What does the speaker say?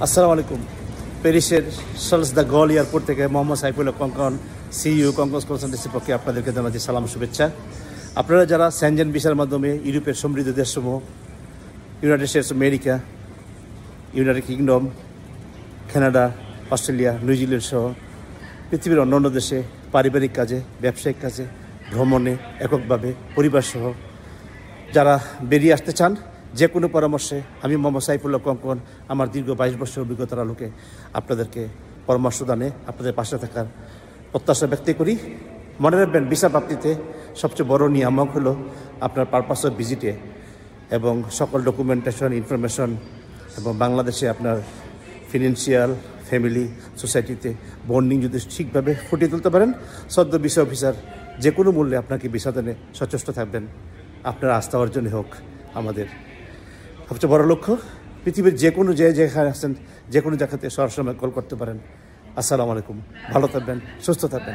আসসালামু আলাইকুম। প্যারিসের শার্লস দ্য গল এয়ারপোর্ট থেকে মোহাম্মদ সাইফুল্লাহ কঙ্কন সিইও কঙ্কন কনসালটেন্সির পক্ষে আপনাদেরকে জানাচ্ছি সালাম শুভেচ্ছা। আপনারা যারা সেনজেন ভিসার মাধ্যমে ইউরোপের সমৃদ্ধ দেশসমূহ, United states of America, United kingdom, Canada, Australia, New Zealand সহ পৃথিবীর অন্যান্য দেশে পারিবারিক কাজে, ব্যবসায়িক কাজে, ভ্রমণে, এককভাবে, পরিবার সহ যারা বেরিয়ে আসতে চান, যে কোনো পরামর্শে আমি মোহাম্মদ সাইফুল্লাহ কঙ্কন আমার দীর্ঘ 22 বছর অভিজ্ঞতার আলোকে আপনাদেরকে পরামর্শ দানে আপনাদের পাশে থাকার প্রত্যাশা ব্যক্ত করি। মনে রাখবেন, ভিসা প্রাপ্তিতে সবচেয়ে বড় নিয়ামক হলো আপনার পারপাস অফ ভিজিটে এবং সকল ডকুমেন্টেশন, ইনফরমেশন এবং বাংলাদেশে আপনার ফিনান্সিয়াল, ফ্যামিলি, সোসাইটিতে বন্ডিং যদি ঠিকভাবে ফুটিয়ে তুলতে পারেন, সদ্য ভিসা অফিসার যে কোনো মূল্যে আপনাকে ভিসা দানে সচেষ্ট থাকবেন। আপনার আস্থা অর্জনে হোক আমাদের সবচেয়ে বড় লক্ষ্য। পৃথিবীর যে কোনো যেখানে আছেন, যে কোনো জায়গাতে সরাসরি কল করতে পারেন। আসসালামু আলাইকুম। ভালো থাকবেন, সুস্থ থাকবেন।